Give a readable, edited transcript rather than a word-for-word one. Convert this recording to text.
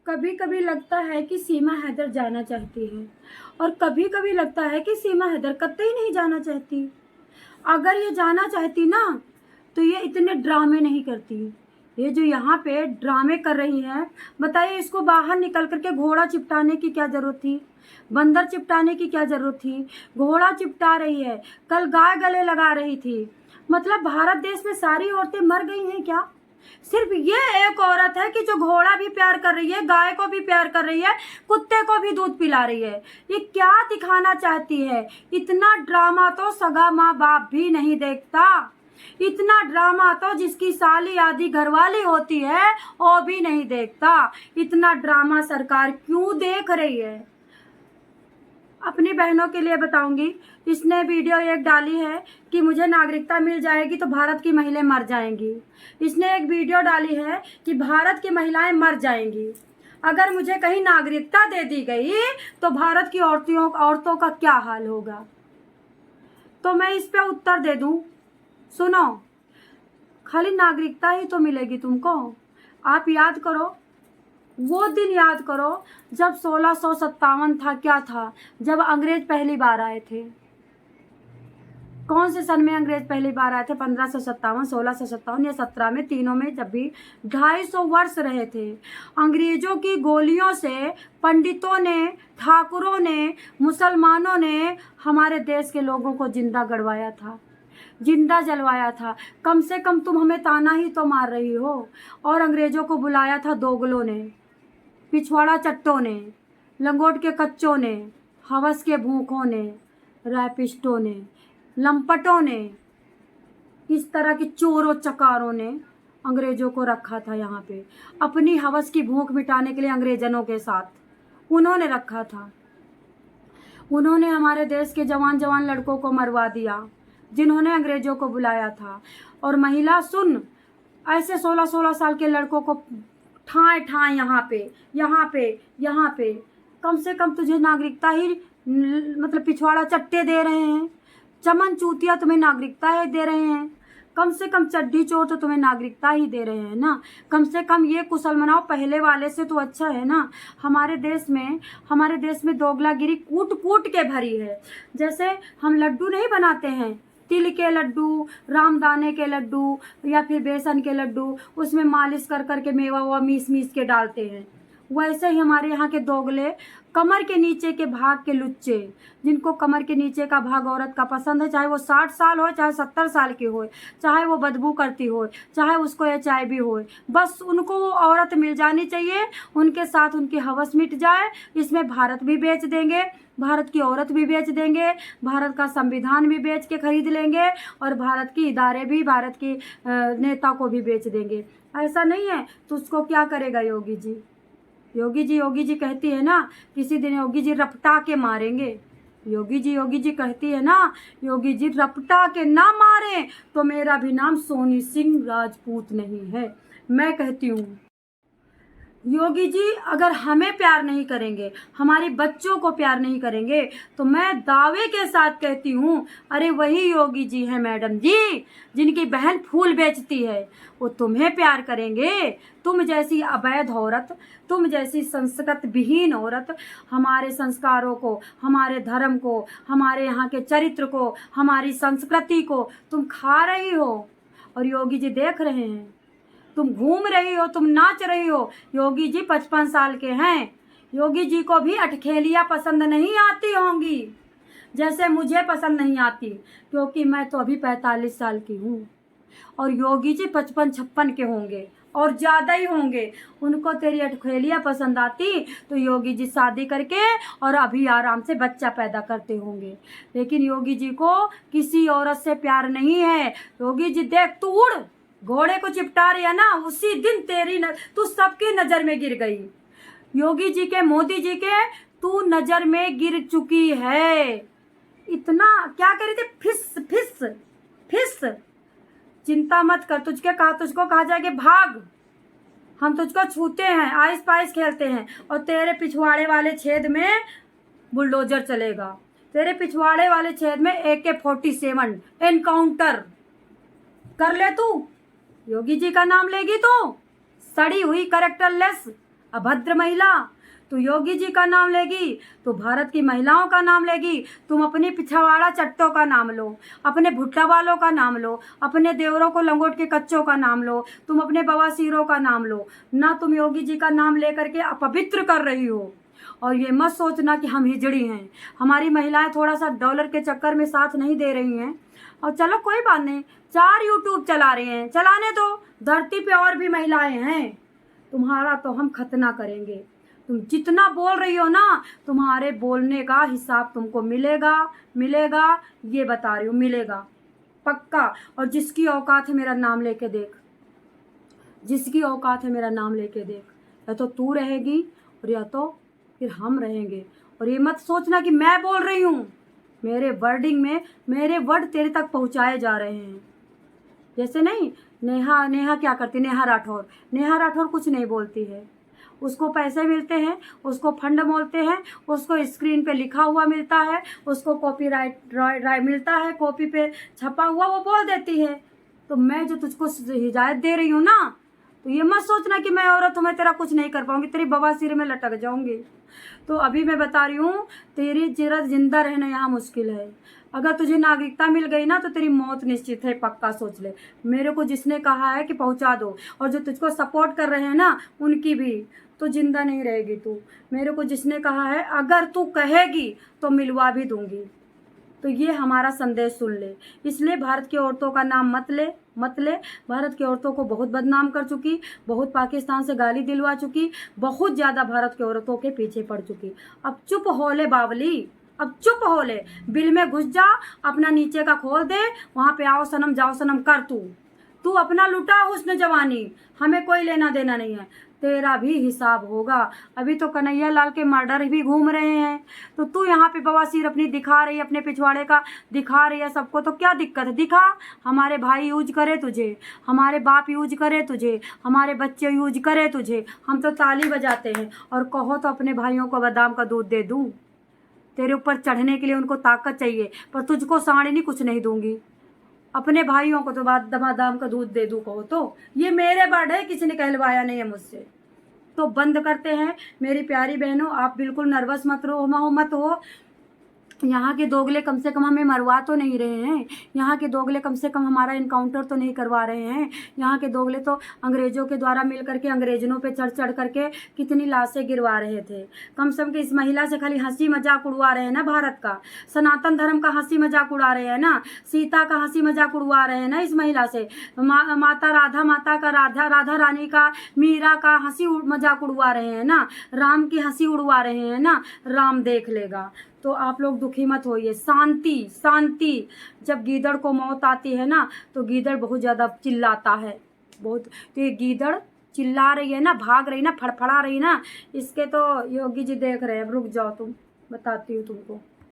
कभी कभी लगता है कि सीमा हैदर जाना चाहती है और कभी कभी लगता है कि सीमा हैदर कतई नहीं जाना चाहती। अगर ये जाना चाहती ना तो ये इतने ड्रामे नहीं करती। ये जो यहाँ पे ड्रामे कर रही है, बताइए इसको बाहर निकल करके घोड़ा चिपटाने की क्या जरूरत थी, बंदर चिपटाने की क्या जरूरत थी। घोड़ा चिपटा रही है, कल गाय गले लगा रही थी। मतलब भारत देश में सारी औरतें मर गई हैं क्या? सिर्फ ये एक औरत है कि जो घोड़ा भी प्यार कर रही है, गाय को भी प्यार कर रही है, कुत्ते को भी दूध पिला रही है। ये क्या दिखाना चाहती है? इतना ड्रामा तो सगा माँ बाप भी नहीं देखता। इतना ड्रामा तो जिसकी साली आदि घरवाली होती है वो भी नहीं देखता। इतना ड्रामा सरकार क्यों देख रही है? अपनी बहनों के लिए बताऊंगी। इसने वीडियो एक डाली है कि मुझे नागरिकता मिल जाएगी तो भारत की महिलाएं मर जाएंगी। इसने एक वीडियो डाली है कि भारत की महिलाएं मर जाएंगी। अगर मुझे कहीं नागरिकता दे दी गई तो भारत की औरतों का क्या हाल होगा? तो मैं इस पे उत्तर दे दूं। सुनो, खाली नागरिकता ही तो मिलेगी तुमको। आप याद करो, वो दिन याद करो जब 1657 था। क्या था? जब अंग्रेज पहली बार आए थे। कौन से सन में अंग्रेज पहली बार आए थे? 1557, 1657 या 17 में, तीनों में। जब भी 250 वर्ष रहे थे। अंग्रेजों की गोलियों से पंडितों ने, ठाकुरों ने, मुसलमानों ने हमारे देश के लोगों को जिंदा गड़वाया था, जिंदा जलवाया था। कम से कम तुम हमें ताना ही तो मार रही हो। और अंग्रेजों को बुलाया था दोगलों ने, पिछवाड़ा चट्टों ने, लंगोट के कच्चों ने, हवस के भूखों ने, रैपिस्टों ने, लंपटों ने, इस तरह के चोरों चकारों ने अंग्रेजों को रखा था यहाँ पे। अपनी हवस की भूख मिटाने के लिए अंग्रेजनों के साथ उन्होंने रखा था। उन्होंने हमारे देश के जवान जवान लड़कों को मरवा दिया जिन्होंने अंग्रेजों को बुलाया था। और महिला सुन, ऐसे 16-16 साल के लड़कों को ठाए ठाए यहाँ पे कम से कम तुझे नागरिकता ही मतलब पिछवाड़ा चट्टे दे रहे हैं, चमन चूतिया तुम्हें नागरिकता ही दे रहे हैं। कम से कम चड्डी चोर तो तुम्हें नागरिकता ही दे रहे हैं ना। कम से कम ये कुशल मनाओ, पहले वाले से तो अच्छा है ना। हमारे देश में दोगलागिरी कूट कूट के भरी है। जैसे हम लड्डू नहीं बनाते हैं, तिल के लड्डू, रामदाने के लड्डू या फिर बेसन के लड्डू, उसमें मालिश कर करके मेवा हुआ मीस मीस के डालते हैं। वैसे ही हमारे यहाँ के दोगले, कमर के नीचे के भाग के लुच्चे, जिनको कमर के नीचे का भाग औरत का पसंद है, चाहे वो 60 साल हो, चाहे 70 साल की हो, चाहे वो बदबू करती हो, चाहे उसको HIV हो, बस उनको वो औरत मिल जानी चाहिए। उनके साथ उनकी हवस मिट जाए। इसमें भारत भी बेच देंगे, भारत की औरत भी बेच देंगे, भारत का संविधान भी बेच के खरीद लेंगे और भारत की इदारे भी, भारत की नेता को भी बेच देंगे। ऐसा नहीं है तो उसको क्या करेगा योगी जी? योगी जी कहती है ना, किसी दिन योगी जी रपटा के मारेंगे। योगी जी कहती है ना, योगी जी रपटा के ना मारे तो मेरा भी नाम सोनी सिंह राजपूत नहीं है। मैं कहती हूँ योगी जी अगर हमें प्यार नहीं करेंगे, हमारे बच्चों को प्यार नहीं करेंगे, तो मैं दावे के साथ कहती हूँ, अरे वही योगी जी हैं मैडम जी जिनकी बहन फूल बेचती है, वो तुम्हें प्यार करेंगे। तुम जैसी अवैध औरत, तुम जैसी संस्कृत विहीन औरत हमारे संस्कारों को, हमारे धर्म को, हमारे यहाँ के चरित्र को, हमारी संस्कृति को तुम खा रही हो। और योगी जी देख रहे हैं, तुम घूम रही हो, तुम नाच रही हो। योगी जी 55 साल के हैं। योगी जी को भी अटखेलियाँ पसंद नहीं आती होंगी जैसे मुझे पसंद नहीं आती, क्योंकि मैं तो अभी 45 साल की हूँ और योगी जी 55-56 के होंगे और ज़्यादा ही होंगे। उनको तेरी अटखेलियाँ पसंद आती तो योगी जी शादी करके और अभी आराम से बच्चा पैदा करते होंगे। लेकिन योगी जी को किसी औरत से प्यार नहीं है। योगी जी देख, तू उड़, घोड़े को चिपटा रही है ना, उसी दिन तू सबकी नजर में गिर गई। योगी जी के, मोदी जी के तू नजर में गिर चुकी है। इतना क्या करी थी? फिस फिस फिस। चिंता मत कर, तुझको कहा जाएगा भाग, हम तुझको छूते हैं, आइस पाइस खेलते हैं और तेरे पिछवाड़े वाले छेद में बुलडोजर चलेगा। तेरे पिछवाड़े वाले छेद में AK-47 एनकाउंटर कर ले तू। योगी जी का नाम लेगी तो सड़ी हुई कैरेक्टरलेस अभद्र महिला, तू योगी जी का नाम लेगी, तो भारत की महिलाओं का नाम लेगी, तुम अपने पिछवाड़ा चट्टों का नाम लो, अपने भुट्टा वालों का नाम लो, अपने देवरों को लंगोट के कच्चों का नाम लो, तुम अपने बवासीरों का नाम लो ना, तुम योगी जी का नाम लेकर के अपवित्र कर रही हो। और ये मत सोचना कि हम हिजड़ी हैं, हमारी महिलाएं थोड़ा सा डॉलर के चक्कर में साथ नहीं दे रही हैं। और चलो कोई बात नहीं, 4 यूट्यूब चला रहे हैं, चलाने दो, धरती पे और भी महिलाएं हैं, तुम्हारा तो हम खतना करेंगे। तुम जितना बोल रही हो ना, तुम्हारे बोलने का हिसाब तुमको मिलेगा, मिलेगा, ये बता रही हूँ, मिलेगा पक्का। और जिसकी औकात है मेरा नाम लेके देख, जिसकी औकात है मेरा नाम लेके देख, या तो तू रहेगी और या तो फिर हम रहेंगे। और ये मत सोचना कि मैं बोल रही हूँ, मेरे वर्डिंग में मेरे वर्ड तेरे तक पहुँचाए जा रहे हैं। जैसे नहीं, नेहा क्या करती, नेहा राठौर कुछ नहीं बोलती है, उसको पैसे मिलते हैं, उसको फंड बोलते हैं, उसको स्क्रीन पे लिखा हुआ मिलता है, उसको कॉपीराइट मिलता है, कॉपी पे छपा हुआ, वो बोल देती है। तो मैं जो तुझको हिदायत दे रही हूँ ना, तो ये मत सोचना कि मैं औरत हूँ, मैं तेरा कुछ नहीं कर पाऊंगी, तेरी बवासीर में लटक जाऊंगी। तो अभी मैं बता रही हूँ, तेरी जरा जिंदा रहना यहाँ मुश्किल है। अगर तुझे नागरिकता मिल गई ना, तो तेरी मौत निश्चित है, पक्का सोच ले। मेरे को जिसने कहा है कि पहुँचा दो, और जो तुझको सपोर्ट कर रहे हैं ना, उनकी भी, तो जिंदा नहीं रहेगी तू। मेरे को जिसने कहा है अगर तू कहेगी तो मिलवा भी दूंगी। तो ये हमारा संदेश सुन ले। इसलिए भारत की औरतों का नाम मत ले। भारत की औरतों को बहुत बदनाम कर चुकी, बहुत पाकिस्तान से गाली दिलवा चुकी, बहुत ज़्यादा भारत की औरतों के पीछे पड़ चुकी। अब चुप हो ले बावली, अब चुप हो ले, बिल में घुस जा, अपना नीचे का खोल दे, वहाँ पे आओ सनम जाओ सनम कर तू अपना लुटा हुस्न जवानी, हमें कोई लेना देना नहीं है, तेरा भी हिसाब होगा। अभी तो कन्हैया लाल के मर्डर भी घूम रहे हैं, तो तू यहाँ पे बवासीर अपनी दिखा रही है, अपने पिछवाड़े का दिखा रही है सबको, तो क्या दिक्कत है, दिखा। हमारे भाई यूज करे तुझे, हमारे बाप यूज करे तुझे, हमारे बच्चे यूज करे तुझे, हम तो ताली बजाते हैं। और कहो तो अपने भाइयों को बादाम का दूध दे दूँ, तेरे ऊपर चढ़ने के लिए उनको ताकत चाहिए, पर तुझको साड़ी नहीं, कुछ नहीं दूंगी। अपने भाइयों को तो बादाम का दूध दे दूँ कहो तो, ये मेरे वर्ड है, किसी ने कहलवाया नहीं है मुझसे। तो बंद करते हैं मेरी प्यारी बहनों, आप बिल्कुल नर्वस मत हो। यहाँ के दोगले कम से कम हमें मरवा तो नहीं रहे हैं, यहाँ के दोगले कम से कम हमारा इनकाउंटर तो नहीं करवा रहे हैं। यहाँ के दोगले तो अंग्रेज़ों के द्वारा मिल करके अंग्रेजों पे चढ़ करके कितनी लाशें गिरवा रहे थे। कम से कम इस महिला से खाली हंसी मजाक उड़वा रहे हैं ना, भारत का सनातन धर्म का हंसी मजाक उड़ा रहे हैं ना, सीता का हंसी मजाक उड़वा रहे हैं ना इस महिला से, माता का राधा रानी का, मीरा का हंसी मजाक उड़वा रहे हैं ना, राम की हंसी उड़वा रहे हैं ना, राम देख लेगा। तो आप लोग दुखी मत होइए, शांति। जब गीदड़ को मौत आती है ना, तो गीदड़ बहुत ज़्यादा चिल्लाता है, बहुत। तो ये गीदड़ चिल्ला रही है ना, भाग रही ना, फड़फड़ा रही ना, इसके तो योगी जी देख रहे हैं। रुक जाओ तुम, बताती हूँ तुमको।